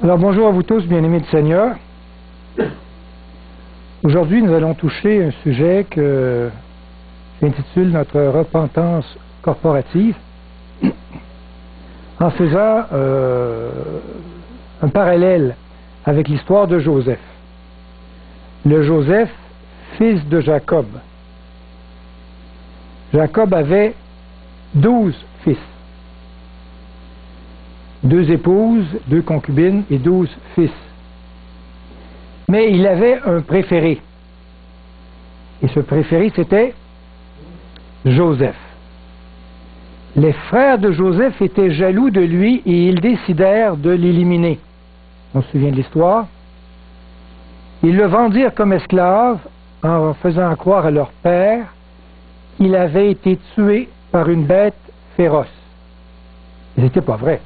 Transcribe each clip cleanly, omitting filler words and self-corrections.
Alors bonjour à vous tous, bien-aimés du Seigneur. Aujourd'hui, nous allons toucher un sujet que j'intitule notre repentance corporative, en faisant un parallèle avec l'histoire de Joseph. Le Joseph, fils de Jacob. Jacob avait 12 fils. 2 épouses, 2 concubines et 12 fils. Mais il avait un préféré. Et ce préféré, c'était Joseph. Les frères de Joseph étaient jaloux de lui et ils décidèrent de l'éliminer. On se souvient de l'histoire. Ils le vendirent comme esclave en faisant croire à leur père qu'il avait été tué par une bête féroce. Ce n'était pas vrai.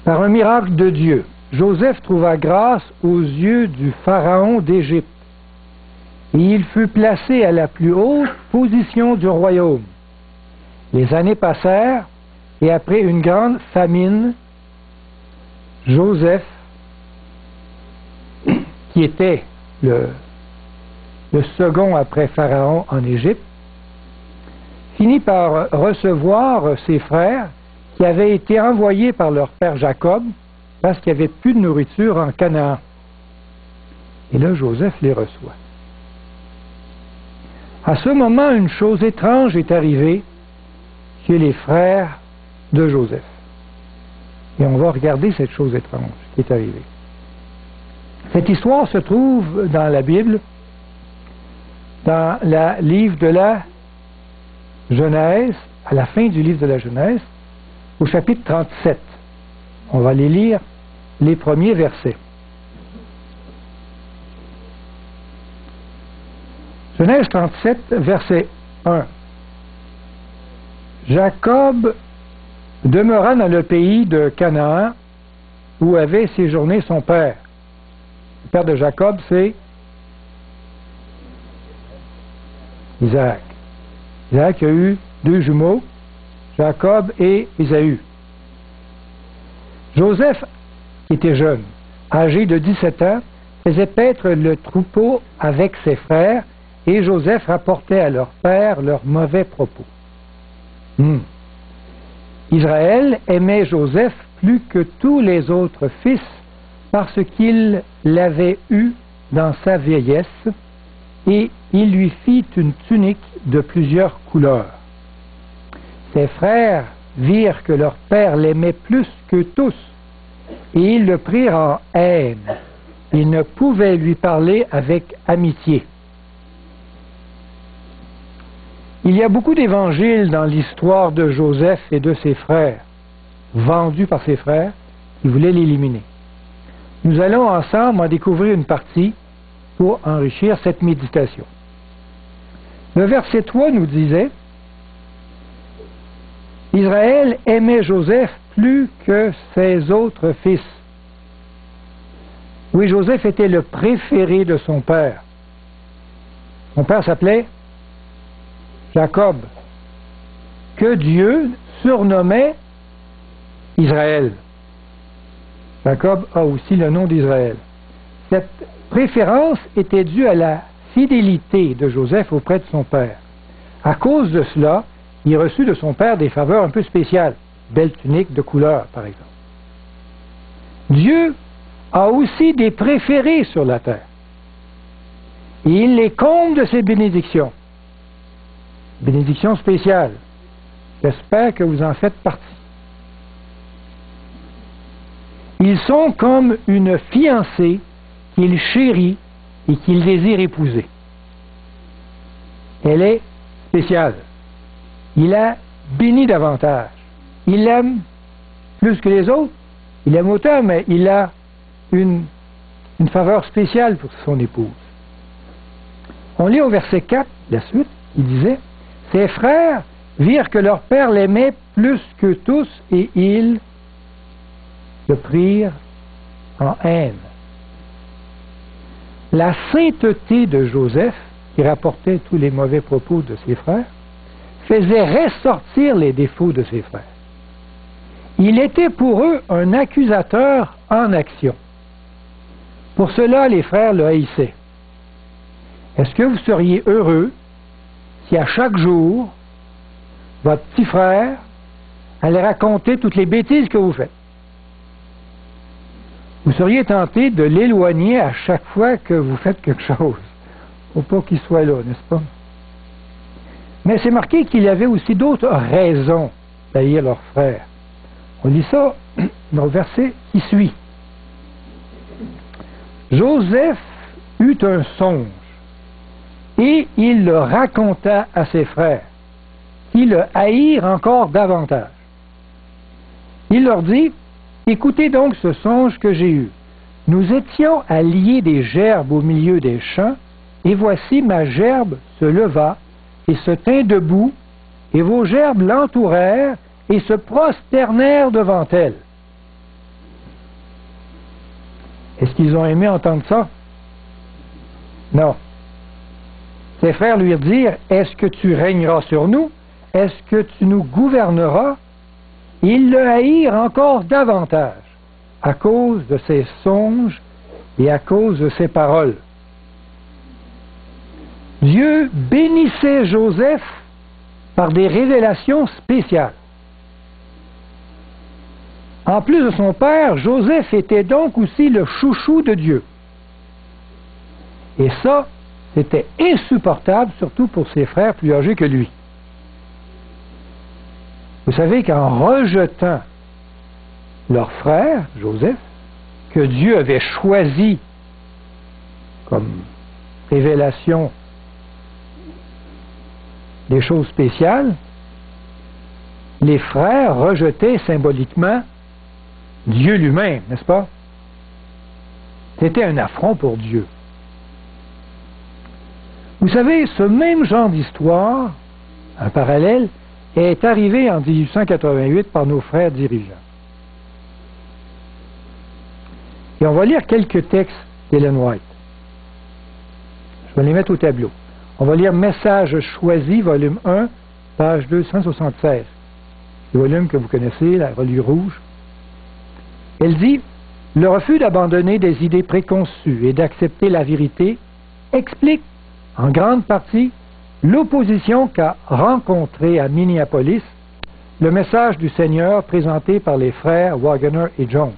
Par un miracle de Dieu, Joseph trouva grâce aux yeux du pharaon d'Égypte, et il fut placé à la plus haute position du royaume. Les années passèrent, et après une grande famine, Joseph, qui était le second après Pharaon en Égypte, finit par recevoir ses frères qui avaient été envoyés par leur père Jacob parce qu'il n'y avait plus de nourriture en Canaan. Et là, Joseph les reçoit. À ce moment, une chose étrange est arrivée chez les frères de Joseph. Et on va regarder cette chose étrange qui est arrivée. Cette histoire se trouve dans la Bible, dans le livre de la Genèse, à la fin du livre de la Genèse, au chapitre 37. On va aller lire les premiers versets. Genèse 37, verset 1. Jacob demeura dans le pays de Canaan où avait séjourné son père. Le père de Jacob, c'est Isaac. Isaac a eu 2 jumeaux, Jacob et Ésaü. Joseph, qui était jeune, âgé de 17 ans, faisait paître le troupeau avec ses frères, et Joseph rapportait à leur père leurs mauvais propos. Israël aimait Joseph plus que tous les autres fils parce qu'il l'avait eu dans sa vieillesse, et il lui fit une tunique de plusieurs couleurs. Ses frères virent que leur père l'aimait plus que tous, et ils le prirent en haine. Ils ne pouvaient lui parler avec amitié. Il y a beaucoup d'évangiles dans l'histoire de Joseph et de ses frères, vendus par ses frères, qui voulaient l'éliminer. Nous allons ensemble en découvrir une partie pour enrichir cette méditation. Le verset 3 nous disait: Israël aimait Joseph plus que ses autres fils. Oui, Joseph était le préféré de son père. Son père s'appelait Jacob, que Dieu surnommait Israël. Jacob a aussi le nom d'Israël. Cette préférence était due à la fidélité de Joseph auprès de son père. À cause de cela, il reçut de son père des faveurs un peu spéciales, belle tunique de couleur, par exemple. Dieu a aussi des préférés sur la terre. Et il les comble de ses bénédictions. Bénédictions spéciales. J'espère que vous en faites partie. Ils sont comme une fiancée qu'il chérit et qu'il désire épouser. Elle est spéciale. Il la bénit davantage. Il l'aime plus que les autres. Il l'aime autant, mais il a une faveur spéciale pour son épouse. On lit au verset 4, la suite, il disait: ses frères virent que leur père l'aimait plus que tous et ils le prirent en haine. La sainteté de Joseph, qui rapportait tous les mauvais propos de ses frères, faisait ressortir les défauts de ses frères. Il était pour eux un accusateur en action. Pour cela, les frères le haïssaient. Est-ce que vous seriez heureux si à chaque jour, votre petit frère allait raconter toutes les bêtises que vous faites? Vous seriez tenté de l'éloigner à chaque fois que vous faites quelque chose, pour pas qu'il soit là, n'est-ce pas? Mais c'est marqué qu'il y avait aussi d'autres raisons d'haïr leur frère. On lit ça dans le verset qui suit. Joseph eut un songe, et il le raconta à ses frères, qui le haïrent encore davantage. Il leur dit, écoutez donc ce songe que j'ai eu. Nous étions à lier des gerbes au milieu des champs, et voici ma gerbe se leva et se tint debout, et vos gerbes l'entourèrent et se prosternèrent devant elle. Est-ce qu'ils ont aimé entendre ça? Non. Ses frères lui dirent, est-ce que tu régneras sur nous? Est-ce que tu nous gouverneras? Ils le haïrent encore davantage à cause de ses songes et à cause de ses paroles. Dieu bénissait Joseph par des révélations spéciales. En plus de son père, Joseph était donc aussi le chouchou de Dieu. Et ça, c'était insupportable, surtout pour ses frères plus âgés que lui. Vous savez qu'en rejetant leur frère, Joseph, que Dieu avait choisi comme révélation des choses spéciales, les frères rejetaient symboliquement Dieu lui-même, n'est-ce pas? C'était un affront pour Dieu. Vous savez, ce même genre d'histoire, un parallèle, est arrivé en 1888 par nos frères dirigeants. Et on va lire quelques textes d'Ellen White. Je vais les mettre au tableau. On va lire Messages choisis, volume 1, page 276. Le volume que vous connaissez, la reliure rouge. Elle dit, « Le refus d'abandonner des idées préconçues et d'accepter la vérité explique, en grande partie, l'opposition qu'a rencontrée à Minneapolis le message du Seigneur présenté par les frères Waggoner et Jones.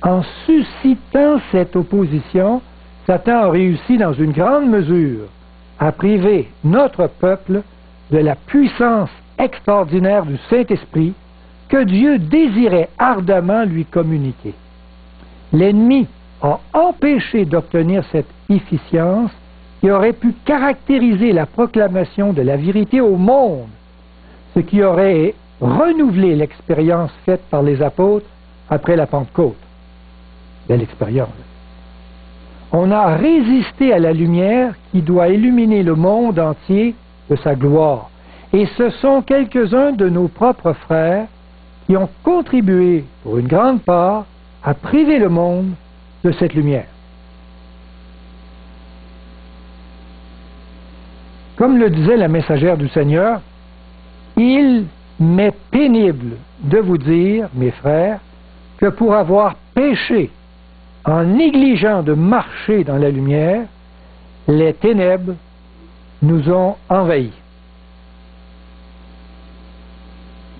En suscitant cette opposition, Satan a réussi dans une grande mesure à priver notre peuple de la puissance extraordinaire du Saint-Esprit que Dieu désirait ardemment lui communiquer. L'ennemi a empêché d'obtenir cette efficience qui aurait pu caractériser la proclamation de la vérité au monde, ce qui aurait renouvelé l'expérience faite par les apôtres après la Pentecôte. Belle expérience. On a résisté à la lumière qui doit illuminer le monde entier de sa gloire. Et ce sont quelques-uns de nos propres frères qui ont contribué, pour une grande part, à priver le monde de cette lumière. Comme le disait la messagère du Seigneur, il m'est pénible de vous dire, mes frères, que pour avoir péché en négligeant de marcher dans la lumière, les ténèbres nous ont envahis.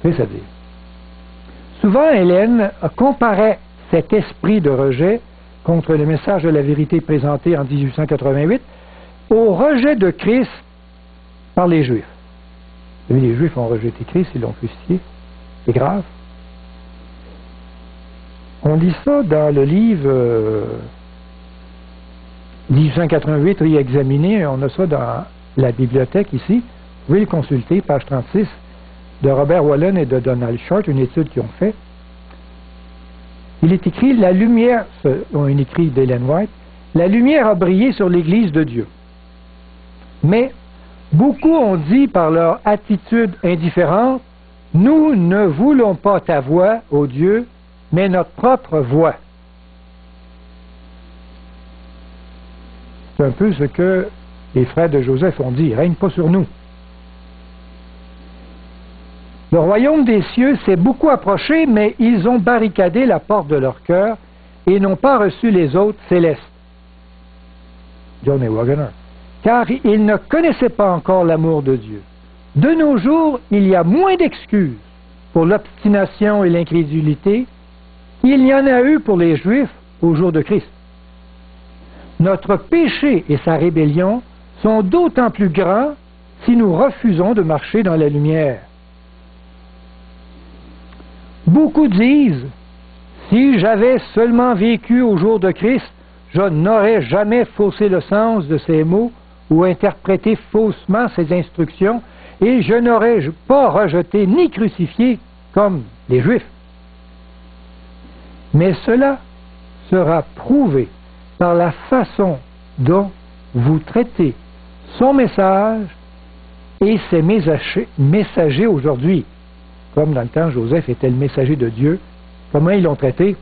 C'est-à-dire, souvent Ellen comparait cet esprit de rejet contre le message de la vérité présenté en 1888 au rejet de Christ par les Juifs. Les Juifs ont rejeté Christ, ils l'ont crucifié. C'est grave. On lit ça dans le livre 1888 réexaminé, on a ça dans la bibliothèque ici. Vous pouvez le consulter, page 36, de Robert Wallen et de Donald Short, une étude qu'ils ont fait. Il est écrit, la lumière, une écrit d'Ellen White, la lumière a brillé sur l'Église de Dieu. Mais beaucoup ont dit par leur attitude indifférente, nous ne voulons pas ta voix, ô Dieu, mais notre propre voix. C'est un peu ce que les frères de Joseph ont dit, règne pas sur nous. Le royaume des cieux s'est beaucoup approché, mais ils ont barricadé la porte de leur cœur et n'ont pas reçu les hôtes célestes. John A. Waggoner. Car ils ne connaissaient pas encore l'amour de Dieu. De nos jours, il y a moins d'excuses pour l'obstination et l'incrédulité qu'il y en a eu pour les Juifs au jour de Christ. Notre péché et sa rébellion sont d'autant plus grands si nous refusons de marcher dans la lumière. Beaucoup disent, si j'avais seulement vécu au jour de Christ, je n'aurais jamais faussé le sens de ces mots ou interprété faussement ses instructions, et je n'aurais pas rejeté ni crucifié comme les Juifs. Mais cela sera prouvé par la façon dont vous traitez son message et ses messagers aujourd'hui. Comme dans le temps, Joseph était le messager de Dieu. Comment ils l'ont traité?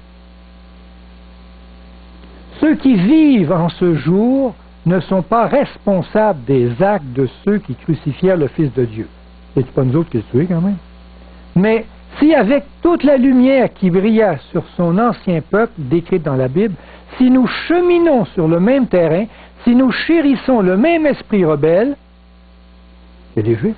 Ceux qui vivent en ce jour ne sont pas responsables des actes de ceux qui crucifièrent le Fils de Dieu. C'est pas nous autres qui le tuons quand même. Mais si avec toute la lumière qui brilla sur son ancien peuple, décrite dans la Bible, si nous cheminons sur le même terrain, si nous chérissons le même esprit rebelle, c'est les Juifs,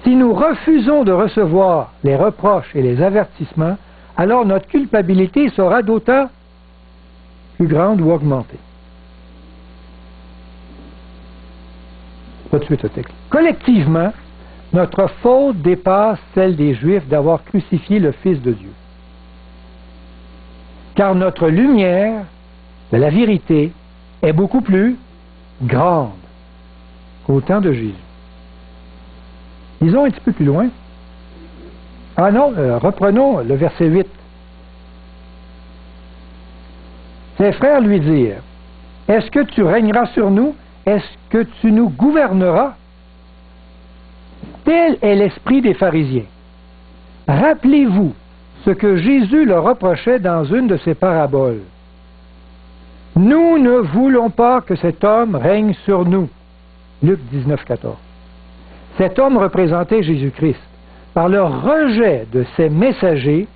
si nous refusons de recevoir les reproches et les avertissements, alors notre culpabilité sera d'autant plus grande ou augmentée. Pas de suite au texte. Collectivement, notre faute dépasse celle des Juifs d'avoir crucifié le Fils de Dieu. Car notre lumière de la vérité est beaucoup plus grande qu'au temps de Jésus. Lisons un petit peu plus loin. Ah non, reprenons le verset 8. Ses frères lui dirent, « Est-ce que tu régneras sur nous? Est-ce que tu nous gouverneras? » Tel est l'esprit des pharisiens. Rappelez-vous ce que Jésus leur reprochait dans une de ses paraboles. « Nous ne voulons pas que cet homme règne sur nous. » Luc 19, 14. Cet homme représentait Jésus-Christ. Par le rejet de ses messagers,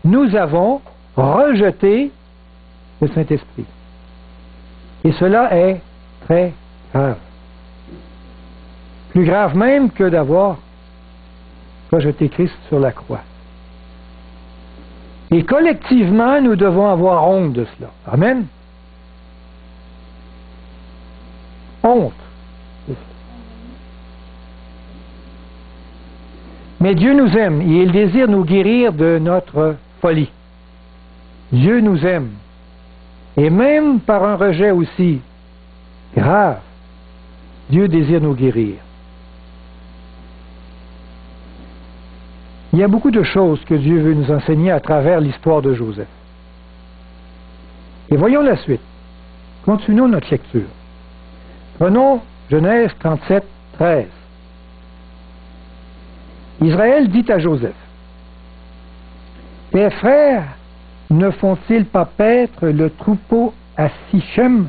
nous avons rejeté le Saint-Esprit. Et cela est très grave. Plus grave même que d'avoir rejeté Christ sur la croix. Et collectivement, nous devons avoir honte de cela. Amen. Honte. Mais Dieu nous aime et il désire nous guérir de notre folie. Dieu nous aime. Et même par un rejet aussi grave, Dieu désire nous guérir. Il y a beaucoup de choses que Dieu veut nous enseigner à travers l'histoire de Joseph. Et voyons la suite. Continuons notre lecture. Prenons Genèse 37, 13. Israël dit à Joseph, « Tes frères ne font-ils pas paître le troupeau à Sichem?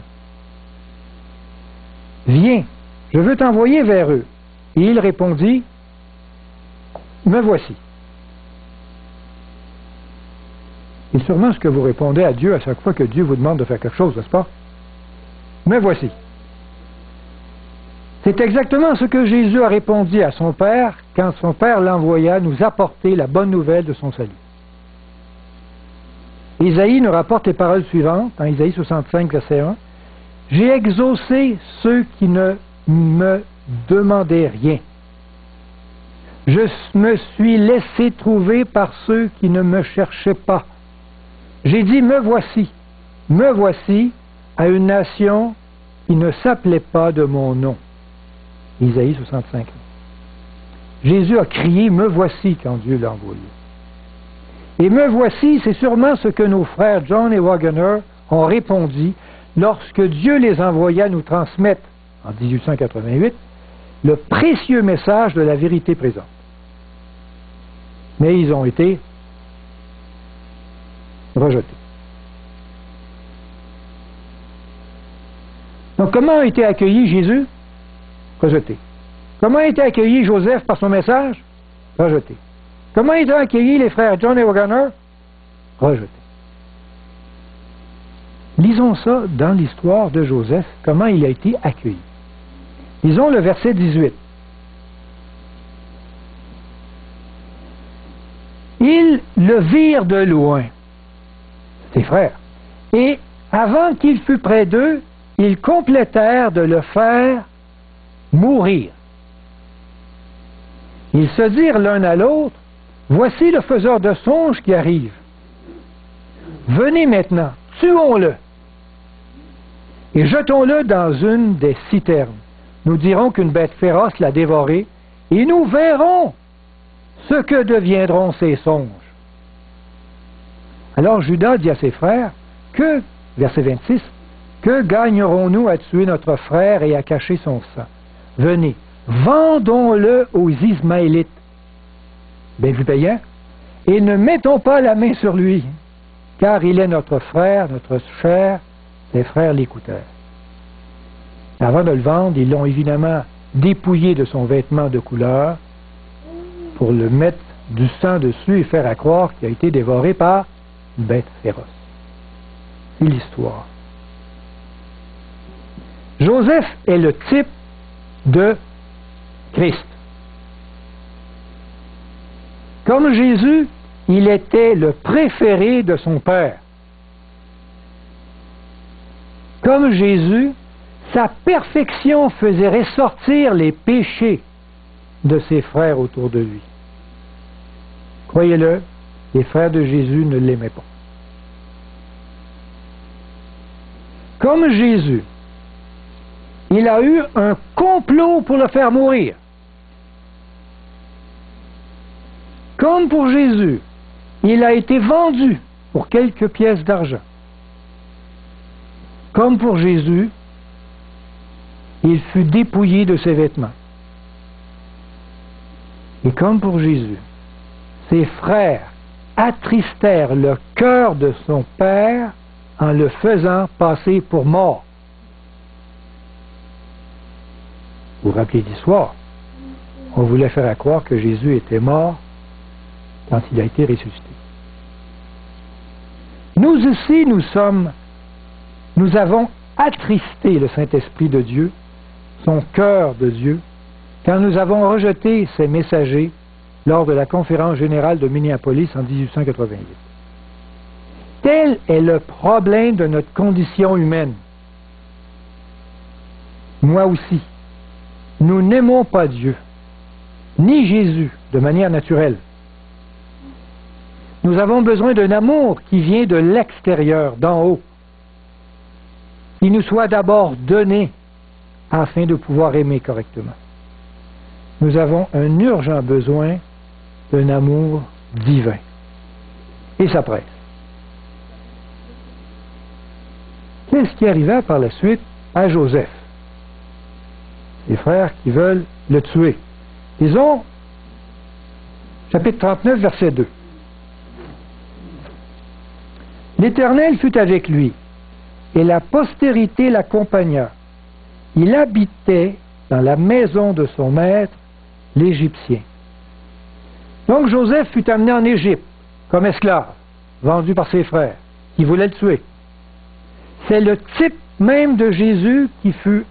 Viens, je veux t'envoyer vers eux. » Et il répondit, « Me voici. » Et sûrement ce que vous répondez à Dieu à chaque fois que Dieu vous demande de faire quelque chose, n'est-ce pas? « Me voici. » C'est exactement ce que Jésus a répondu à son Père quand son Père l'envoya nous apporter la bonne nouvelle de son salut. Isaïe nous rapporte les paroles suivantes, dans Isaïe 65, verset 1. « J'ai exaucé ceux qui ne me demandaient rien. Je me suis laissé trouver par ceux qui ne me cherchaient pas. J'ai dit, me voici à une nation qui ne s'appelait pas de mon nom. » Isaïe 65. Jésus a crié, me voici quand Dieu l'a envoyé. Et me voici, c'est sûrement ce que nos frères John et Waggoner ont répondu lorsque Dieu les envoya nous transmettre, en 1888, le précieux message de la vérité présente. Mais ils ont été rejetés. Donc, comment a été accueilli Jésus? Rejeté. Comment a été accueilli Joseph par son message? Rejeté. Comment ils ont accueilli les frères John et Waggoner? Rejetés. Lisons ça dans l'histoire de Joseph, comment il a été accueilli. Lisons le verset 18. Ils le virent de loin, ses frères, et avant qu'il fût près d'eux, ils complétèrent de le faire mourir. Ils se dirent l'un à l'autre, voici le faiseur de songes qui arrive. Venez maintenant, tuons-le et jetons-le dans une des citernes. Nous dirons qu'une bête féroce l'a dévoré et nous verrons ce que deviendront ces songes. Alors Judas dit à ses frères, verset 26, que gagnerons-nous à tuer notre frère et à cacher son sang? Venez, vendons-le aux Ismaélites, bien plus payant, et ne mettons pas la main sur lui, car il est notre frère, notre chair. Les frères l'écoutèrent. Avant de le vendre, ils l'ont évidemment dépouillé de son vêtement de couleur pour le mettre du sang dessus et faire à croire qu'il a été dévoré par une bête féroce. C'est l'histoire. Joseph est le type de Christ. Comme Jésus, il était le préféré de son Père. Comme Jésus, sa perfection faisait ressortir les péchés de ses frères autour de lui. Croyez-le, les frères de Jésus ne l'aimaient pas. Comme Jésus, il a eu un complot pour le faire mourir. Comme pour Jésus, il a été vendu pour quelques pièces d'argent. Comme pour Jésus, il fut dépouillé de ses vêtements. Et comme pour Jésus, ses frères attristèrent le cœur de son Père en le faisant passer pour mort. Vous vous rappelez l'histoire? On voulait faire croire que Jésus était mort quand il a été ressuscité. Nous aussi, nous avons attristé le Saint-Esprit de Dieu, son cœur de Dieu, quand nous avons rejeté ses messagers lors de la conférence générale de Minneapolis en 1888. Tel est le problème de notre condition humaine. Moi aussi, nous n'aimons pas Dieu, ni Jésus, de manière naturelle. Nous avons besoin d'un amour qui vient de l'extérieur, d'en haut, qui nous soit d'abord donné afin de pouvoir aimer correctement. Nous avons un urgent besoin d'un amour divin. Et ça presse. Qu'est-ce qui arriva par la suite à Joseph? Les frères qui veulent le tuer. Disons, chapitre 39, verset 2. L'Éternel fut avec lui, et la postérité l'accompagna. Il habitait dans la maison de son maître, l'Égyptien. Donc Joseph fut amené en Égypte comme esclave, vendu par ses frères, qui voulaient le tuer. C'est le type même de Jésus qui fut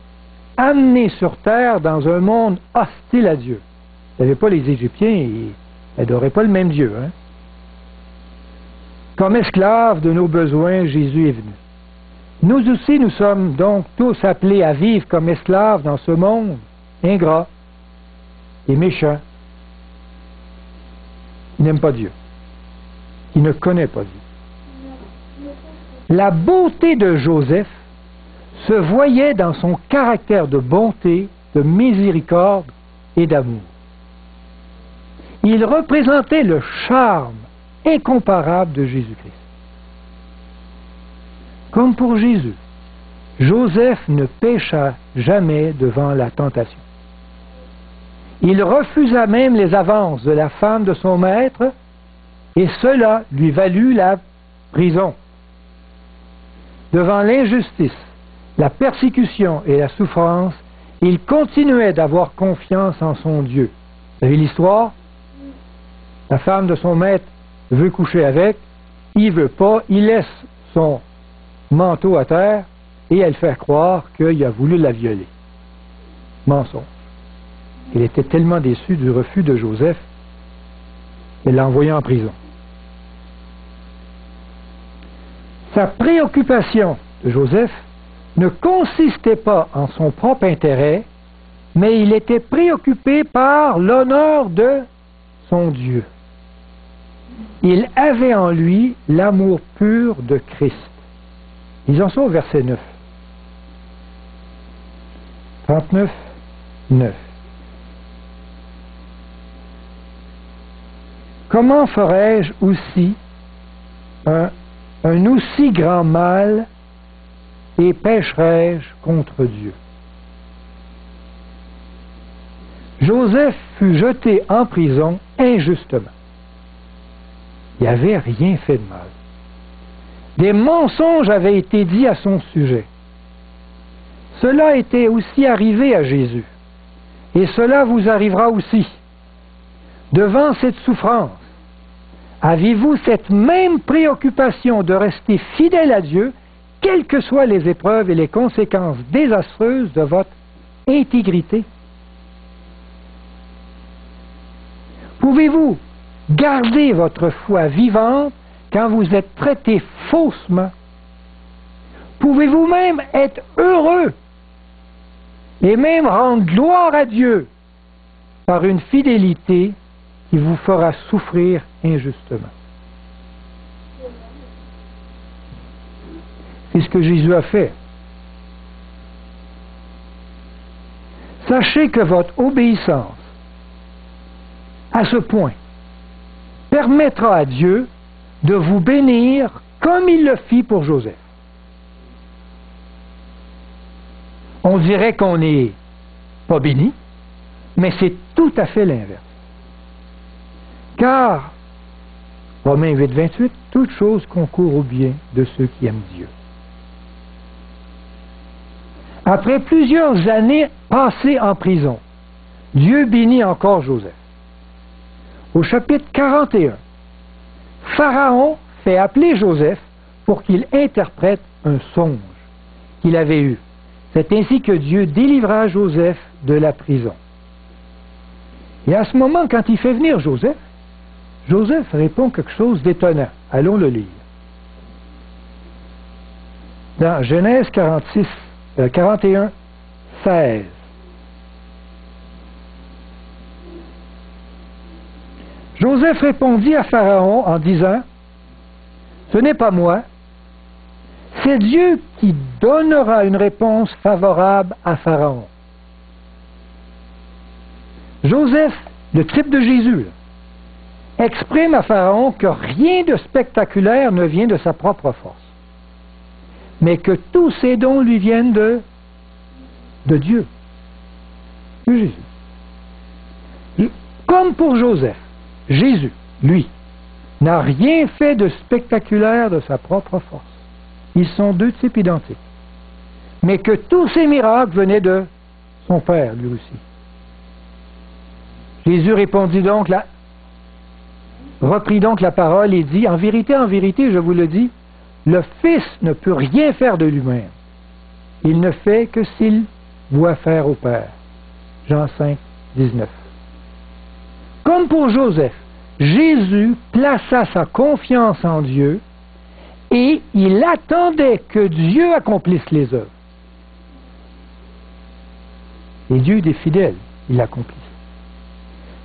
amené sur terre dans un monde hostile à Dieu. Vous ne savez pas, les Égyptiens, ils n'adoraient pas le même Dieu. Hein? Comme esclaves de nos besoins, Jésus est venu. Nous aussi, nous sommes donc tous appelés à vivre comme esclaves dans ce monde ingrat et méchant, qui n'aime pas Dieu, qui ne connaît pas Dieu. La beauté de Joseph se voyait dans son caractère de bonté, de miséricorde et d'amour. Il représentait le charme incomparable de Jésus-Christ. Comme pour Jésus, Joseph ne pécha jamais devant la tentation. Il refusa même les avances de la femme de son maître, et cela lui valut la prison. Devant l'injustice, la persécution et la souffrance, il continuait d'avoir confiance en son Dieu. Vous savez l'histoire? La femme de son maître veut coucher avec, il veut pas, il laisse son manteau à terre et elle fait croire qu'il a voulu la violer. Mensonge. Elle était tellement déçue du refus de Joseph qu'elle l'a envoyé en prison. Sa préoccupation de Joseph ne consistait pas en son propre intérêt, mais il était préoccupé par l'honneur de son Dieu. Il avait en lui l'amour pur de Christ. Lisons ça au verset 9. 39, 9. Comment ferais-je aussi un aussi grand mal et pécherais-je contre Dieu? Joseph fut jeté en prison injustement. Il n'avait rien fait de mal. Des mensonges avaient été dits à son sujet. Cela était aussi arrivé à Jésus. Et cela vous arrivera aussi. Devant cette souffrance, avez-vous cette même préoccupation de rester fidèle à Dieu, quelles que soient les épreuves et les conséquences désastreuses de votre intégrité? Pouvez-vous garder votre foi vivante quand vous êtes traité faussement? Pouvez-vous même être heureux et même rendre gloire à Dieu par une fidélité qui vous fera souffrir injustement? C'est ce que Jésus a fait. Sachez que votre obéissance à ce point permettra à Dieu de vous bénir comme il le fit pour Joseph. On dirait qu'on n'est pas béni, mais c'est tout à fait l'inverse. Car, Romains 8, 28, toute chose concourt au bien de ceux qui aiment Dieu. Après plusieurs années passées en prison, Dieu bénit encore Joseph. Au chapitre 41, Pharaon fait appeler Joseph pour qu'il interprète un songe qu'il avait eu. C'est ainsi que Dieu délivra Joseph de la prison. Et à ce moment, quand il fait venir Joseph, Joseph répond quelque chose d'étonnant. Allons le lire. Dans Genèse 41, 16. Joseph répondit à Pharaon en disant, « Ce n'est pas moi, c'est Dieu qui donnera une réponse favorable à Pharaon. » Joseph, le type de Jésus, exprime à Pharaon que rien de spectaculaire ne vient de sa propre force, mais que tous ses dons lui viennent de Dieu, de Jésus. Comme pour Joseph, Jésus, lui, n'a rien fait de spectaculaire de sa propre force. Ils sont deux types identiques. Mais que tous ces miracles venaient de son Père, lui aussi. Jésus reprit donc la parole et dit, « En vérité, je vous le dis, le Fils ne peut rien faire de lui-même. Il ne fait que s'il voit faire au Père. » Jean 5, 19. Comme pour Joseph, Jésus plaça sa confiance en Dieu et il attendait que Dieu accomplisse les œuvres. Et Dieu est fidèle, il l'accomplit.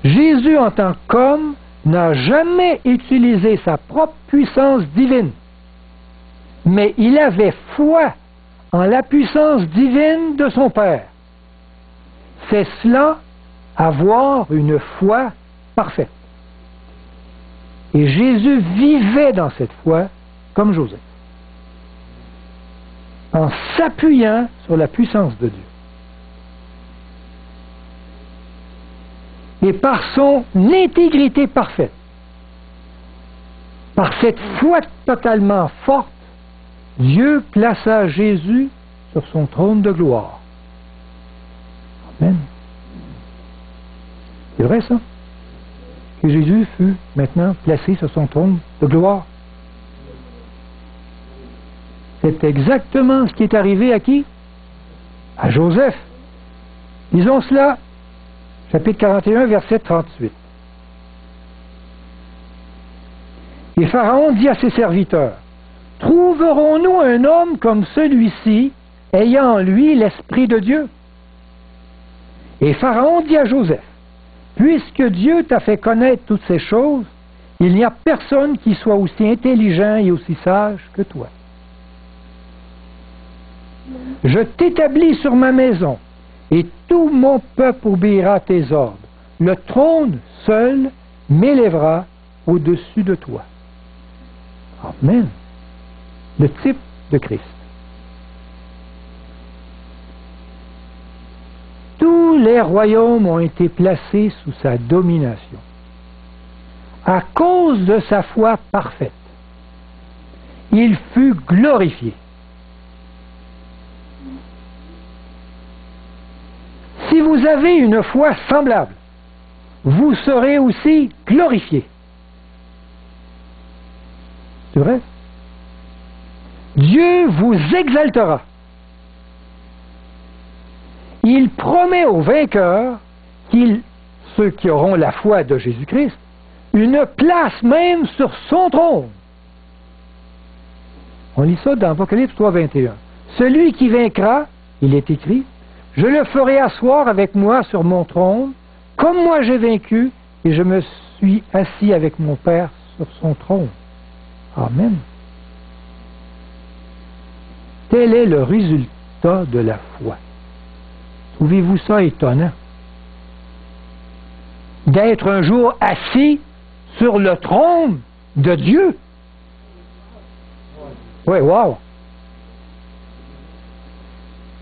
Jésus, en tant qu'homme, n'a jamais utilisé sa propre puissance divine, mais il avait foi en la puissance divine de son Père. C'est cela, avoir une foi parfaite. Et Jésus vivait dans cette foi comme Joseph, en s'appuyant sur la puissance de Dieu. Et par son intégrité parfaite, par cette foi totalement forte, Dieu plaça Jésus sur son trône de gloire. Amen. C'est vrai ça? que Jésus fut maintenant placé sur son trône de gloire. C'est exactement ce qui est arrivé à qui? À Joseph. Lisons cela, chapitre 41, verset 38. Et Pharaon dit à ses serviteurs, « Trouverons-nous un homme comme celui-ci, ayant en lui l'Esprit de Dieu? » Et Pharaon dit à Joseph, « Puisque Dieu t'a fait connaître toutes ces choses, il n'y a personne qui soit aussi intelligent et aussi sage que toi. Je t'établis sur ma maison, et tout mon peuple obéira à tes ordres. Le trône seul m'élèvera au-dessus de toi. » Amen. Le type de Christ. Tous les royaumes ont été placés sous sa domination. À cause de sa foi parfaite, il fut glorifié. Si vous avez une foi semblable, vous serez aussi glorifié. C'est vrai? Dieu vous exaltera. Il promet aux vainqueurs, ceux qui auront la foi de Jésus-Christ, une place même sur son trône. On lit ça dans Apocalypse 3, 21. Celui qui vaincra, il est écrit, je le ferai asseoir avec moi sur mon trône, comme moi j'ai vaincu, et je me suis assis avec mon Père sur son trône. Amen. Tel est le résultat de la foi. Trouvez-vous ça étonnant? D'être un jour assis sur le trône de Dieu. Oui, wow!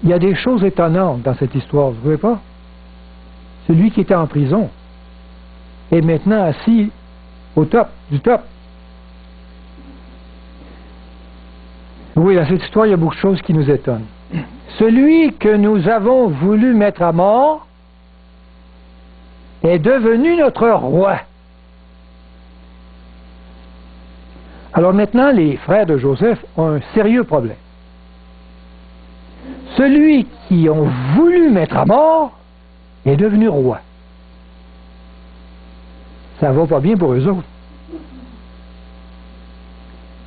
Il y a des choses étonnantes dans cette histoire, vous ne trouvez pas? Celui qui était en prison est maintenant assis au top du top. Oui, dans cette histoire, il y a beaucoup de choses qui nous étonnent. Celui que nous avons voulu mettre à mort est devenu notre roi. Alors maintenant, les frères de Joseph ont un sérieux problème. Celui qui ont voulu mettre à mort est devenu roi. Ça va pas bien pour eux autres.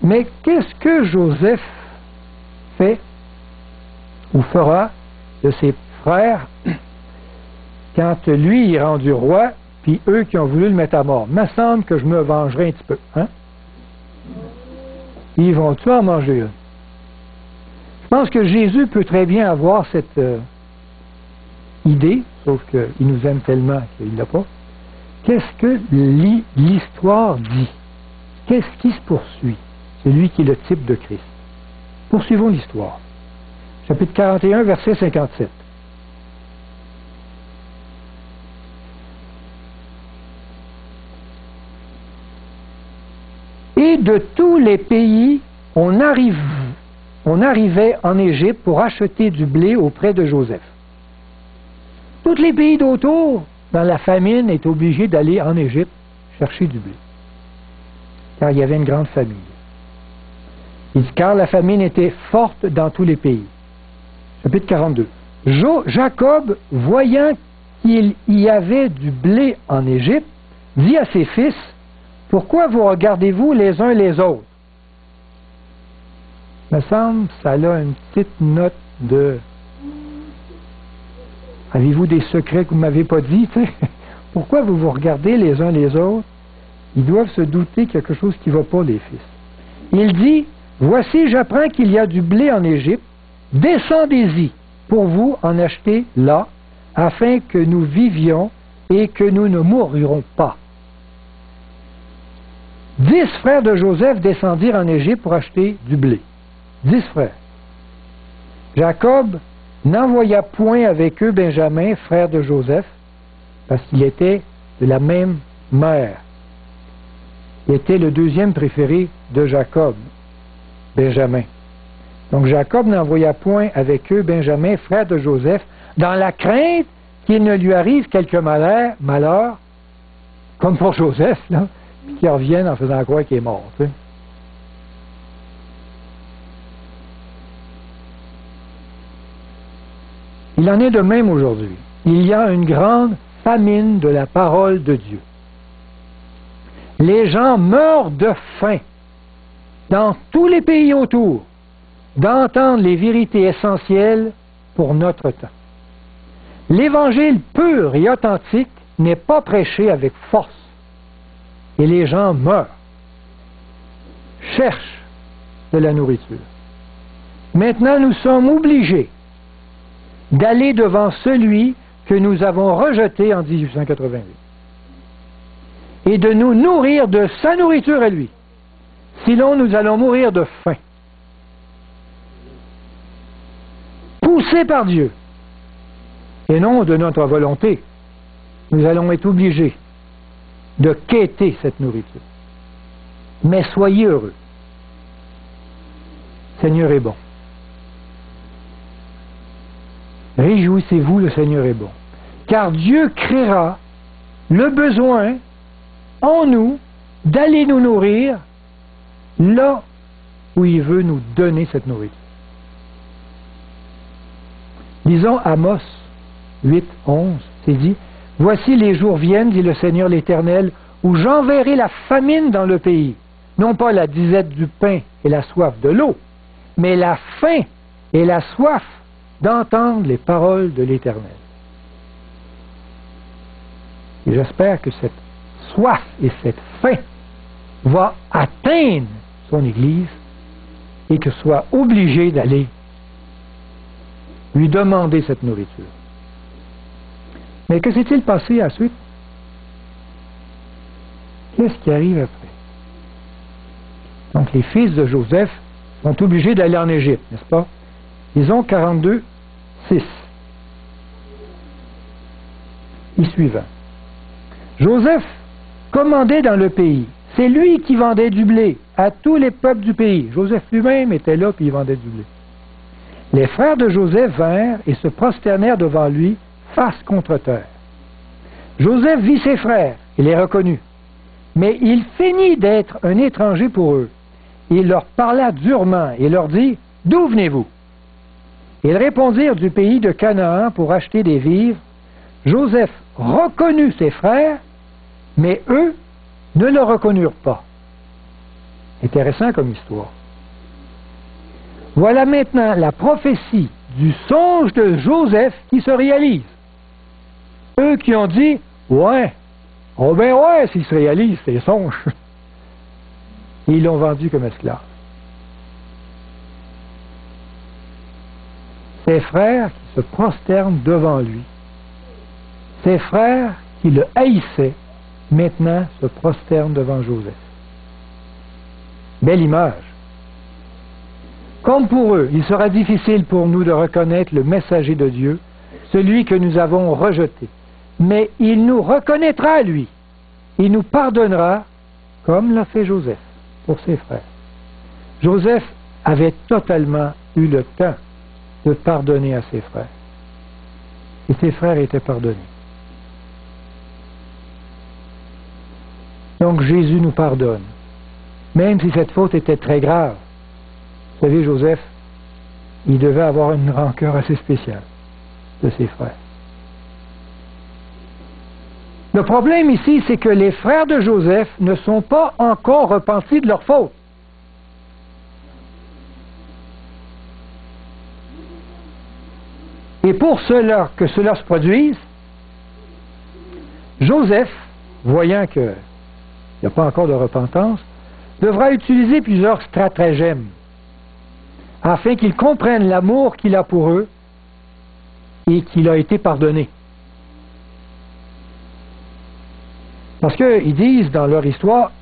Mais qu'est-ce que Joseph fait ou fera de ses frères quand lui est rendu roi, puis eux qui ont voulu le mettre à mort? Il me semble que je me vengerai un petit peu. Hein? Ils vont-tu en manger une? Je pense que Jésus peut très bien avoir cette idée, sauf qu'il nous aime tellement qu'il ne l'a pas. Qu'est-ce que l'histoire dit? Qu'est-ce qui se poursuit? C'est lui qui est le type de Christ. Poursuivons l'histoire. Chapitre 41, verset 57. Et de tous les pays, on arrivait en Égypte pour acheter du blé auprès de Joseph. Tous les pays d'autour, dans la famine, étaient obligés d'aller en Égypte chercher du blé. Car il y avait une grande famine. Il dit, car la famine était forte dans tous les pays. Chapitre 42. Jacob, voyant qu'il y avait du blé en Égypte, dit à ses fils, pourquoi vous regardez-vous les uns les autres? Il me semble que ça a une petite note de... Avez-vous des secrets que vous ne m'avez pas dit? T'sais? Pourquoi vous vous regardez les uns les autres? Ils doivent se douter quelque chose qui ne va pas, les fils. Il dit, voici, j'apprends qu'il y a du blé en Égypte. Descendez-y pour vous en acheter là, afin que nous vivions et que nous ne mourrons pas. 10 frères de Joseph descendirent en Égypte pour acheter du blé. 10 frères. Jacob n'envoya point avec eux Benjamin, frère de Joseph, parce qu'il était de la même mère. Il était le deuxième préféré de Jacob, Benjamin. Donc Jacob n'envoya point avec eux Benjamin, frère de Joseph, dans la crainte qu'il ne lui arrive quelque malheur comme pour Joseph, là, puis qu'il revienne en faisant croire qu'il est mort. Tu sais. Il en est de même aujourd'hui. Il y a une grande famine de la parole de Dieu. Les gens meurent de faim dans tous les pays autour d'entendre les vérités essentielles pour notre temps. L'évangile pur et authentique n'est pas prêché avec force et les gens meurent, cherchent de la nourriture. Maintenant, nous sommes obligés d'aller devant celui que nous avons rejeté en 1888 et de nous nourrir de sa nourriture à lui. Sinon, nous allons mourir de faim. Poussés par Dieu, et non de notre volonté, nous allons être obligés de quêter cette nourriture. Mais soyez heureux. Le Seigneur est bon. Réjouissez-vous, le Seigneur est bon. Car Dieu créera le besoin en nous d'aller nous nourrir là où il veut nous donner cette nourriture. Lisons Amos 8, 11, c'est dit, « Voici les jours viennent, dit le Seigneur l'Éternel, où j'enverrai la famine dans le pays, non pas la disette du pain et la soif de l'eau, mais la faim et la soif d'entendre les paroles de l'Éternel. » Et j'espère que cette soif et cette faim va atteindre son Église et que soit obligé d'aller lui demander cette nourriture. Mais que s'est-il passé à la suite? Qu'est-ce qui arrive après? Donc les fils de Joseph sont obligés d'aller en Égypte, n'est-ce pas? Lisons 42, 6. Et suivant. Joseph commandait dans le pays. C'est lui qui vendait du blé à tous les peuples du pays. Joseph lui-même était là puis il vendait du blé. Les frères de Joseph vinrent et se prosternèrent devant lui, face contre terre. Joseph vit ses frères et les reconnut. Mais il feignit d'être un étranger pour eux. Il leur parla durement et leur dit, « D'où venez-vous? » Ils répondirent du pays de Canaan pour acheter des vivres. Joseph reconnut ses frères, mais eux ne le reconnurent pas. Intéressant comme histoire. Voilà maintenant la prophétie du songe de Joseph qui se réalise. Eux qui ont dit, ouais, oh ben ouais, s'il se réalise, c'est le songe. Et ils l'ont vendu comme esclave. Ses frères qui se prosternent devant lui, ses frères qui le haïssaient, maintenant se prosternent devant Joseph. Belle image. Comme pour eux, il sera difficile pour nous de reconnaître le messager de Dieu, celui que nous avons rejeté. Mais il nous reconnaîtra, lui. Il nous pardonnera, comme l'a fait Joseph pour ses frères. Joseph avait totalement eu le temps de pardonner à ses frères. Et ses frères étaient pardonnés. Donc Jésus nous pardonne, même si cette faute était très grave. Vous savez, Joseph, il devait avoir une rancœur assez spéciale de ses frères. Le problème ici, c'est que les frères de Joseph ne sont pas encore repentis de leur faute. Et pour cela, que cela se produise, Joseph, voyant qu'il n'y a pas encore de repentance, devra utiliser plusieurs stratagèmes afin qu'ils comprennent l'amour qu'il a pour eux et qu'il a été pardonné. Parce qu'ils disent dans leur histoire,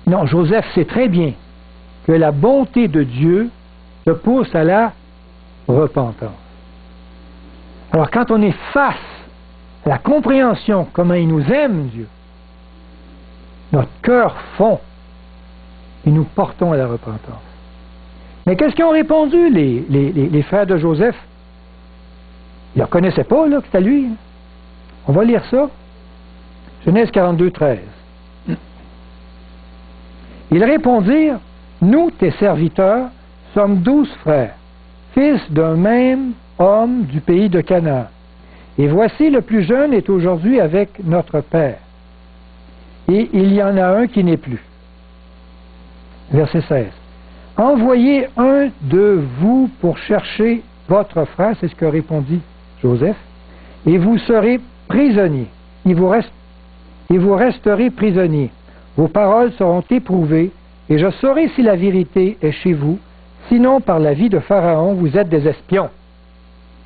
non, Joseph sait très bien que la bonté de Dieu te pousse à la repentance. Alors quand on est face à la compréhension comment il nous aime, Dieu, notre cœur fond et nous portons à la repentance. Mais qu'est-ce qu'ils ont répondu, les frères de Joseph? Ils ne reconnaissaient pas là, que c'était lui. On va lire ça. Genèse 42, 13. Ils répondirent, nous, tes serviteurs, sommes 12 frères, fils d'un même homme du pays de Canaan. Et voici le plus jeune est aujourd'hui avec notre père. Et il y en a un qui n'est plus. Verset 16. Envoyez un de vous pour chercher votre frère, c'est ce que répondit Joseph, et vous serez prisonniers. Et vous resterez prisonniers. Vos paroles seront éprouvées, et je saurai si la vérité est chez vous. Sinon, par la vie de Pharaon, vous êtes des espions.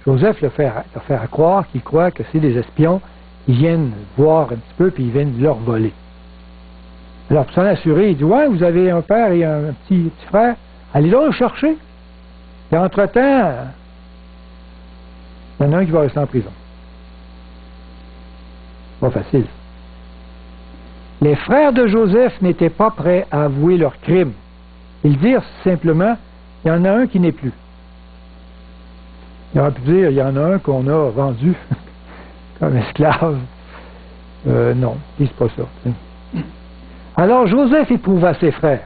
Joseph leur fait croire qu'il croit que c'est des espions qui viennent voir un petit peu, puis ils viennent leur voler. Alors, pour s'en assurer, il dit, ouais, vous avez un père et un petit frère, allez donc le chercher. Et entre-temps, il y en a un qui va rester en prison. Pas facile. Les frères de Joseph n'étaient pas prêts à avouer leur crime. Ils dirent simplement, il y en a un qui n'est plus. Il aurait pu dire, il y en a un qu'on a vendu comme esclave. Non, c'est pas ça. Alors Joseph éprouva ses frères.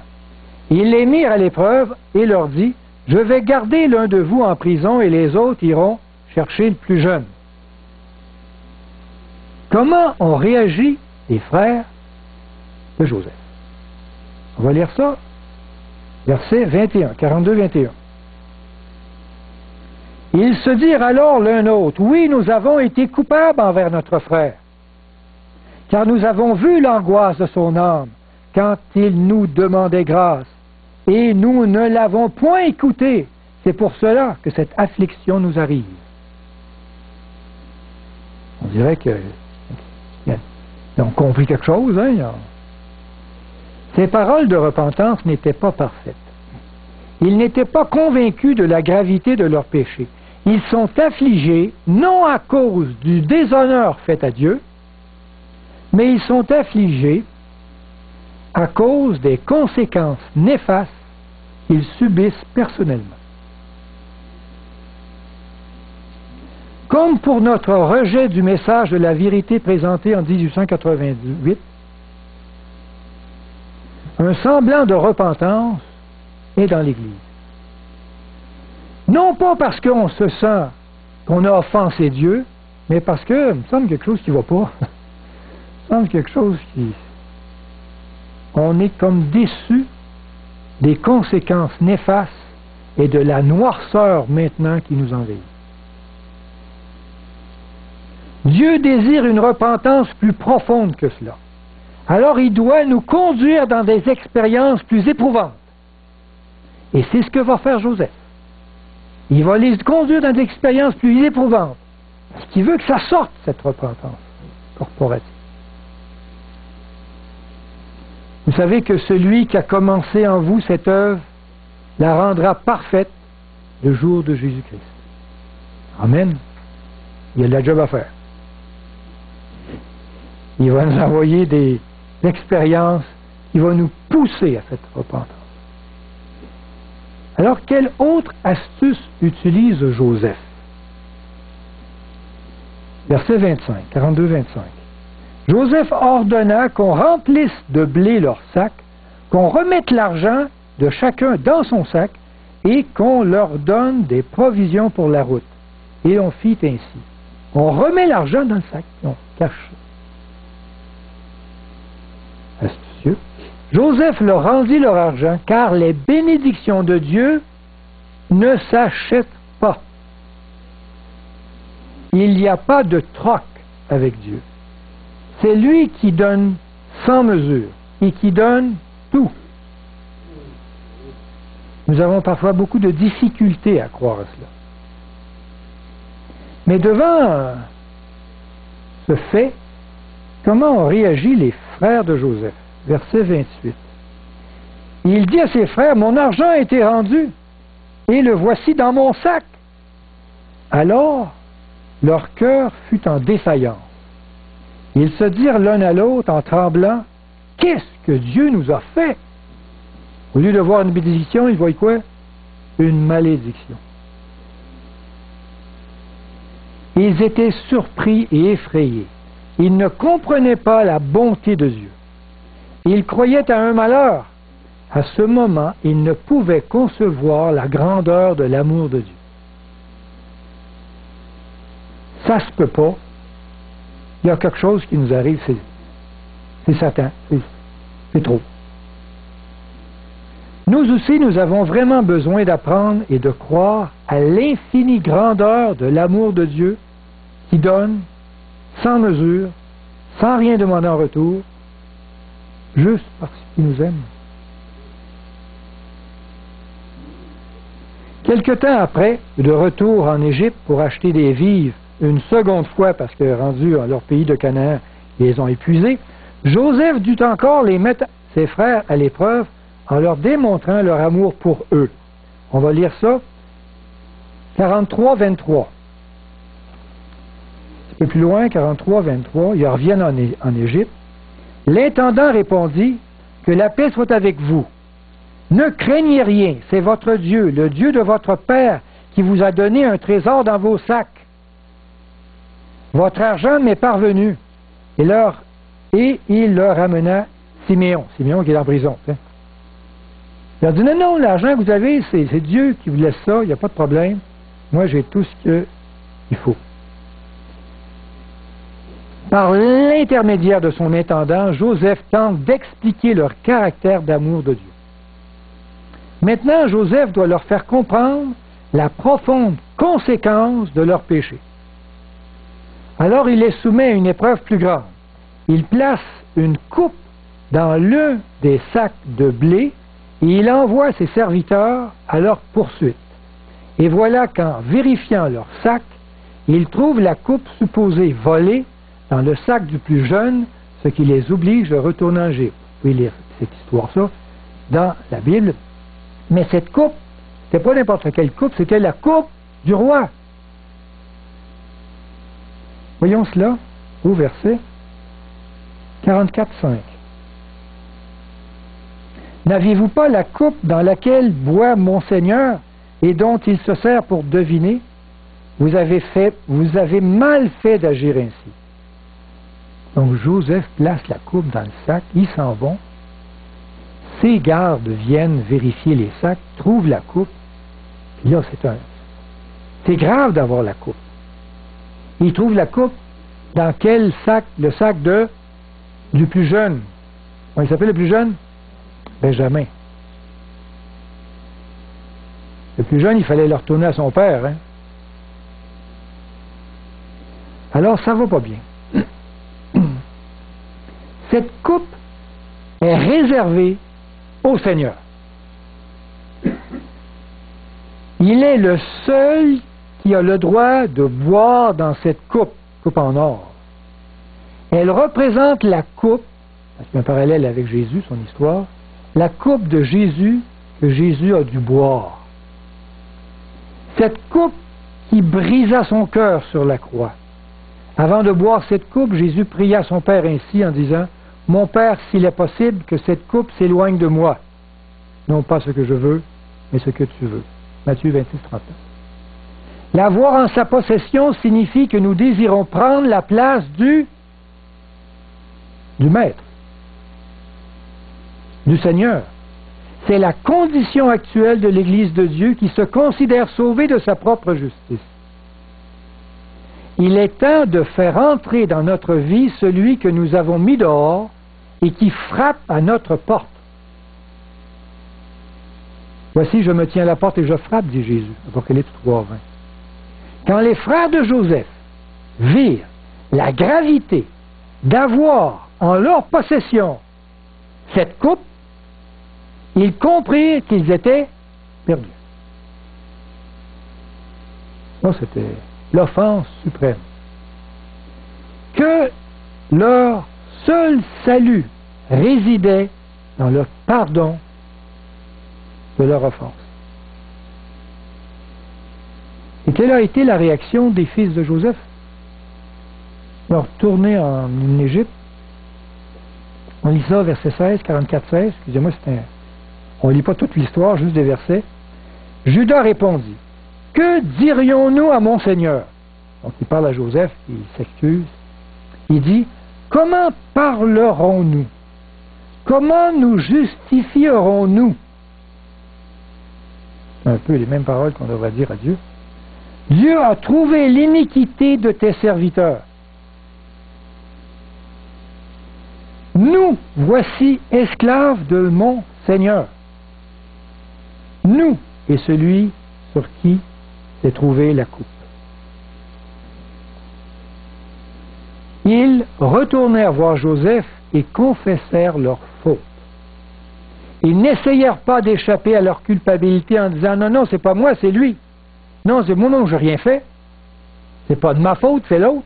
Ils les mirent à l'épreuve et leur dit, je vais garder l'un de vous en prison et les autres iront chercher le plus jeune. Comment ont réagi les frères de Joseph? On va lire ça. Verset 21, 42-21. Ils se dirent alors l'un autre, oui, nous avons été coupables envers notre frère, car nous avons vu l'angoisse de son âme quand il nous demandait grâce, et nous ne l'avons point écouté. C'est pour cela que cette affliction nous arrive. On dirait qu'ils ont compris quelque chose, hein? Ces paroles de repentance n'étaient pas parfaites. Ils n'étaient pas convaincus de la gravité de leur péché. Ils sont affligés, non à cause du déshonneur fait à Dieu, mais ils sont affligés à cause des conséquences néfastes qu'ils subissent personnellement. Comme pour notre rejet du message de la vérité présenté en 1888, un semblant de repentance est dans l'Église. Non pas parce qu'on se sent qu'on a offensé Dieu, mais parce que il me semble quelque chose qui ne va pas. Il me semble quelque chose qui... On est comme déçu des conséquences néfastes et de la noirceur maintenant qui nous envahit. Dieu désire une repentance plus profonde que cela. Alors il doit nous conduire dans des expériences plus éprouvantes. Et c'est ce que va faire Joseph. Il va les conduire dans des expériences plus éprouvantes. Parce qu'il veut que ça sorte, cette repentance corporative. Vous savez que celui qui a commencé en vous cette œuvre la rendra parfaite le jour de Jésus-Christ. Amen. Il y a de la job à faire. Il va nous envoyer des expériences qui vont nous pousser à cette repentance. Alors, quelle autre astuce utilise Joseph? Verset 25, 42-25. Joseph ordonna qu'on remplisse de blé leurs sacs, qu'on remette l'argent de chacun dans son sac et qu'on leur donne des provisions pour la route. Et on fit ainsi. On remet l'argent dans le sac et on cache ça. Astucieux. Joseph leur rendit leur argent, car les bénédictions de Dieu ne s'achètent pas. Il n'y a pas de troc avec Dieu. C'est lui qui donne sans mesure et qui donne tout. Nous avons parfois beaucoup de difficultés à croire à cela. Mais devant ce fait, comment ont réagi les frères de Joseph? Verset 28. Il dit à ses frères, mon argent a été rendu, et le voici dans mon sac. Alors, leur cœur fut en défaillance. Ils se dirent l'un à l'autre en tremblant, qu'est-ce que Dieu nous a fait? Au lieu de voir une bénédiction, ils voient quoi? Une malédiction. Ils étaient surpris et effrayés. Il ne comprenait pas la bonté de Dieu. Il croyait à un malheur. À ce moment, il ne pouvait concevoir la grandeur de l'amour de Dieu. Ça se peut pas. Il y a quelque chose qui nous arrive, c'est Satan. C'est trop. Nous aussi, nous avons vraiment besoin d'apprendre et de croire à l'infinie grandeur de l'amour de Dieu qui donne, sans mesure, sans rien demander en retour, juste parce qu'il nous aime. Quelque temps après, de retour en Égypte pour acheter des vivres une seconde fois, parce que rendus à leur pays de Canaan, ils les ont épuisés, Joseph dut encore les mettre, ses frères, à l'épreuve en leur démontrant leur amour pour eux. On va lire ça. 43, 23. Un peu plus loin, 43, 23, ils reviennent en Égypte. L'intendant répondit, « Que la paix soit avec vous. Ne craignez rien, c'est votre Dieu, le Dieu de votre Père, qui vous a donné un trésor dans vos sacs. Votre argent m'est parvenu. » Et il leur amena Siméon qui est en prison. Hein. Il a dit, non, non, l'argent que vous avez, c'est Dieu qui vous laisse ça, il n'y a pas de problème. Moi, j'ai tout ce qu'il faut. Par l'intermédiaire de son intendant, Joseph tente d'expliquer leur caractère d'amour de Dieu. Maintenant, Joseph doit leur faire comprendre la profonde conséquence de leur péché. Alors, il les soumet à une épreuve plus grande. Il place une coupe dans l'un des sacs de blé et il envoie ses serviteurs à leur poursuite. Et voilà qu'en vérifiant leur sac, ils trouvent la coupe supposée volée dans le sac du plus jeune, ce qui les oblige de retourner en Égypte. Vous pouvez lire cette histoire-là dans la Bible. Mais cette coupe, c'était pas n'importe quelle coupe, c'était la coupe du roi. Voyons cela au verset 44, 5. N'aviez-vous pas la coupe dans laquelle boit mon Seigneur et dont il se sert pour deviner? Vous avez mal fait d'agir ainsi. Donc Joseph place la coupe dans le sac, ils s'en vont. Ses gardes viennent vérifier les sacs, trouvent la coupe. Puis là, c'est grave d'avoir la coupe. Ils trouvent la coupe dans quel sac? Le sac du plus jeune. Comment il s'appelle le plus jeune? Benjamin. Le plus jeune, il fallait le retourner à son père. Hein? Alors, ça va pas bien. Cette coupe est réservée au Seigneur. Il est le seul qui a le droit de boire dans cette coupe en or. Elle représente la coupe, c'est un parallèle avec Jésus, son histoire, la coupe de Jésus que Jésus a dû boire. Cette coupe qui brisa son cœur sur la croix. Avant de boire cette coupe, Jésus pria son Père ainsi en disant, « Mon Père, s'il est possible que cette coupe s'éloigne de moi, non pas ce que je veux, mais ce que tu veux. » Matthieu 26, 39. L'avoir en sa possession signifie que nous désirons prendre la place du Maître, du Seigneur. C'est la condition actuelle de l'Église de Dieu qui se considère sauvée de sa propre justice. Il est temps de faire entrer dans notre vie celui que nous avons mis dehors et qui frappe à notre porte. Voici, je me tiens à la porte et je frappe, dit Jésus. Apocalypse 3, 20. Quand les frères de Joseph virent la gravité d'avoir en leur possession cette coupe, ils comprirent qu'ils étaient perdus. Ça, c'était l'offense suprême. Que leur seul salut résidait dans le pardon de leur offense. Et quelle a été la réaction des fils de Joseph? Ils ont retourné en Égypte. On lit ça, verset 16, 44, 16. Excusez-moi, on ne lit pas toute l'histoire, juste des versets. Judas répondit, « Que dirions-nous à mon Seigneur? » Donc il parle à Joseph, il s'excuse. Il dit, comment parlerons-nous? Comment nous justifierons-nous? Un peu les mêmes paroles qu'on devrait dire à Dieu. Dieu a trouvé l'iniquité de tes serviteurs. Nous voici esclaves de mon Seigneur. Nous et celui sur qui s'est trouvée la coupe. Ils retournèrent voir Joseph et confessèrent leur faute. Ils n'essayèrent pas d'échapper à leur culpabilité en disant « Non, non, c'est pas moi, c'est lui. Non, c'est moi, non, j'ai rien fait. C'est pas de ma faute, c'est l'autre.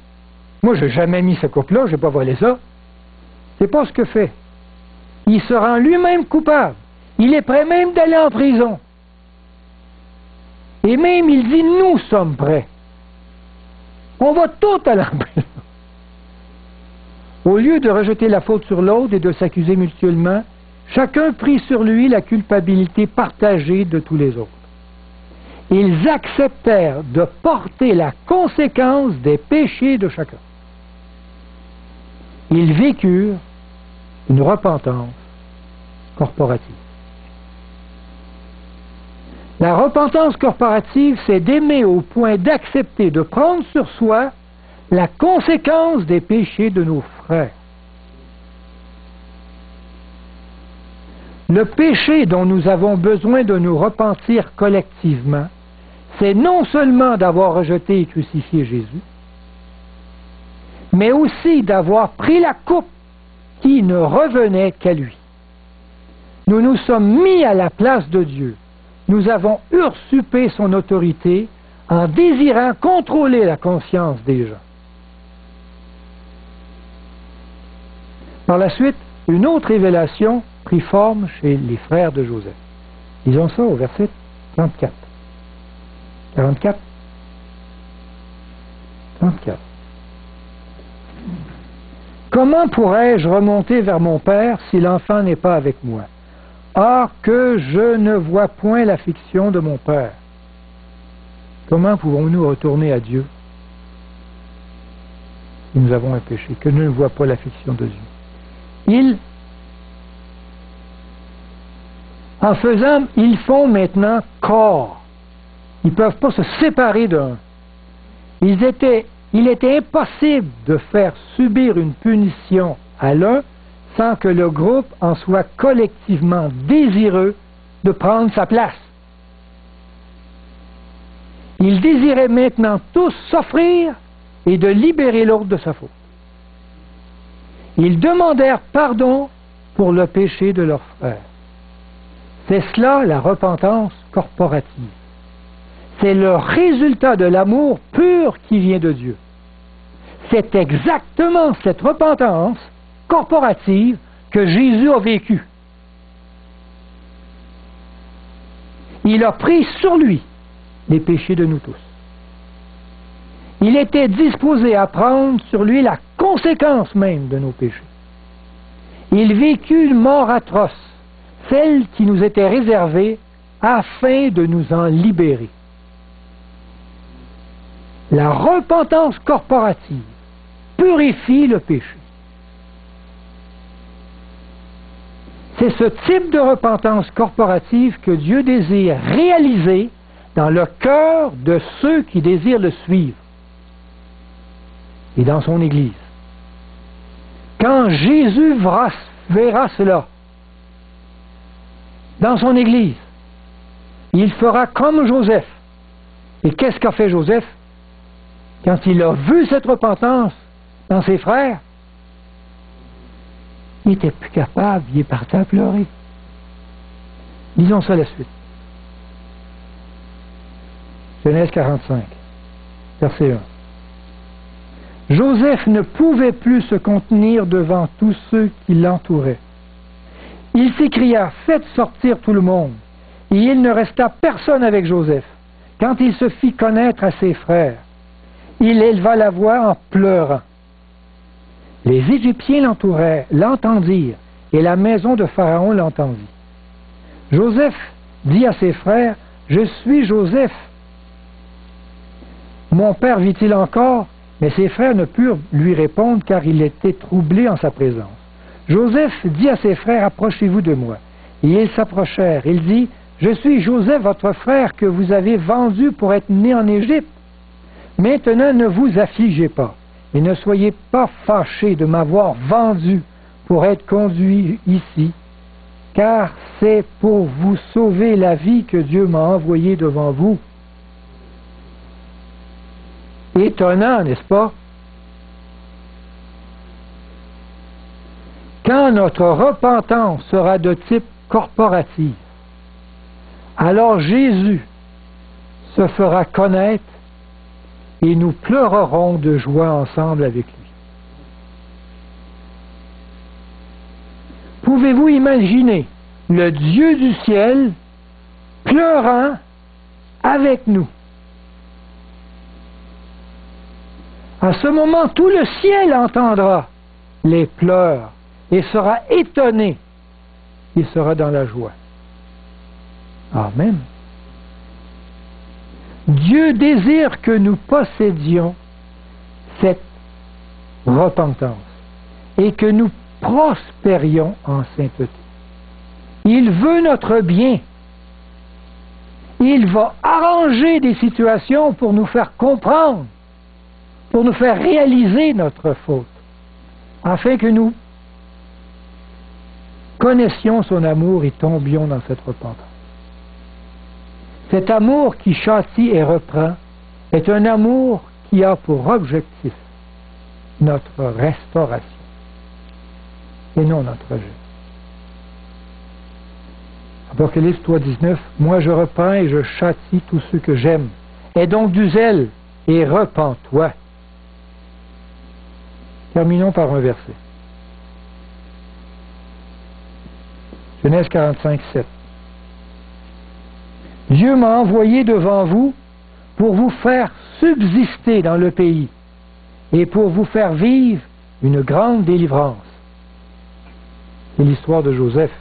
Moi, j'ai jamais mis ce coupe-là, j'ai pas volé ça. » C'est pas ce que fait. Il se rend lui-même coupable. Il est prêt même d'aller en prison. Et même, il dit, nous sommes prêts. On va tout aller en prison. Au lieu de rejeter la faute sur l'autre et de s'accuser mutuellement, chacun prit sur lui la culpabilité partagée de tous les autres. Ils acceptèrent de porter la conséquence des péchés de chacun. Ils vécurent une repentance corporative. La repentance corporative, c'est d'aimer au point d'accepter, de prendre sur soi la conséquence des péchés de nos frères. Le péché dont nous avons besoin de nous repentir collectivement, c'est non seulement d'avoir rejeté et crucifié Jésus, mais aussi d'avoir pris la coupe qui ne revenait qu'à lui. Nous nous sommes mis à la place de Dieu. Nous avons usurpé son autorité en désirant contrôler la conscience des gens. Par la suite, une autre révélation prit forme chez les frères de Joseph. Disons ça au verset 34. 44. 34. Comment pourrais-je remonter vers mon père si l'enfant n'est pas avec moi? Or que je ne vois point l'affliction de mon père. Comment pouvons-nous retourner à Dieu si nous avons un péché, que je ne vois pas l'affliction de Dieu? Ils font maintenant corps. Ils ne peuvent pas se séparer d'un. Il était impossible de faire subir une punition à l'un sans que le groupe en soit collectivement désireux de prendre sa place. Ils désiraient maintenant tous s'offrir et de libérer l'autre de sa faute. Ils demandèrent pardon pour le péché de leur frère. C'est cela la repentance corporative. C'est le résultat de l'amour pur qui vient de Dieu. C'est exactement cette repentance corporative que Jésus a vécue. Il a pris sur lui les péchés de nous tous. Il était disposé à prendre sur lui la conséquence même de nos péchés. Il vécut une mort atroce, celle qui nous était réservée afin de nous en libérer. La repentance corporative purifie le péché. C'est ce type de repentance corporative que Dieu désire réaliser dans le cœur de ceux qui désirent le suivre et dans son Église. Quand Jésus verra cela dans son Église, il fera comme Joseph. Et qu'est-ce qu'a fait Joseph? Quand il a vu cette repentance dans ses frères, il n'était plus capable, il est parti à pleurer. Lisons ça la suite. Genèse 45, verset 1. Joseph ne pouvait plus se contenir devant tous ceux qui l'entouraient. Il s'écria, faites sortir tout le monde. Et il ne resta personne avec Joseph. Quand il se fit connaître à ses frères, il éleva la voix en pleurant. Les Égyptiens l'entendirent, et la maison de Pharaon l'entendit. Joseph dit à ses frères, « Je suis Joseph. » Mon père vit-il encore? Mais ses frères ne purent lui répondre car il était troublé en sa présence. Joseph dit à ses frères, approchez-vous de moi. Et ils s'approchèrent. Il dit, je suis Joseph, votre frère, que vous avez vendu pour être né en Égypte. Maintenant, ne vous affligez pas, et ne soyez pas fâchés de m'avoir vendu pour être conduit ici, car c'est pour vous sauver la vie que Dieu m'a envoyé devant vous. Étonnant, n'est-ce pas? Quand notre repentance sera de type corporatif, alors Jésus se fera connaître et nous pleurerons de joie ensemble avec lui. Pouvez-vous imaginer le Dieu du ciel pleurant avec nous? À ce moment, tout le ciel entendra les pleurs et sera étonné. Il sera dans la joie. Amen. Dieu désire que nous possédions cette repentance et que nous prospérions en sainteté. Il veut notre bien. Il va arranger des situations pour nous faire comprendre, pour nous faire réaliser notre faute, afin que nous connaissions son amour et tombions dans cette repentance. Cet amour qui châtie et reprend est un amour qui a pour objectif notre restauration et non notre rejet. Apocalypse 3,19 Moi je reprends et je châtie tous ceux que j'aime. Aie donc du zèle et repens-toi. Terminons par un verset. Genèse 45, 7. Dieu m'a envoyé devant vous pour vous faire subsister dans le pays et pour vous faire vivre une grande délivrance. C'est l'histoire de Joseph.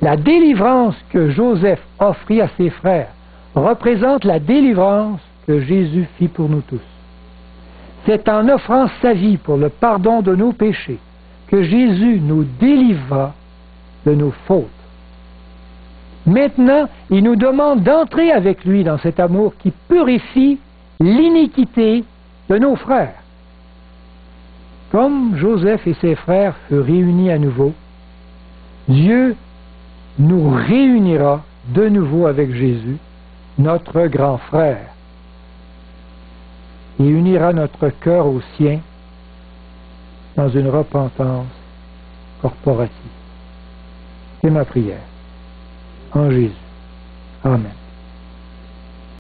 La délivrance que Joseph offrit à ses frères représente la délivrance que Jésus fit pour nous tous. C'est en offrant sa vie pour le pardon de nos péchés que Jésus nous délivra de nos fautes. Maintenant, il nous demande d'entrer avec lui dans cet amour qui purifie l'iniquité de nos frères. Comme Joseph et ses frères furent réunis à nouveau, Dieu nous réunira de nouveau avec Jésus, notre grand frère, et unira notre cœur au sien dans une repentance corporative. C'est ma prière. En Jésus. Amen.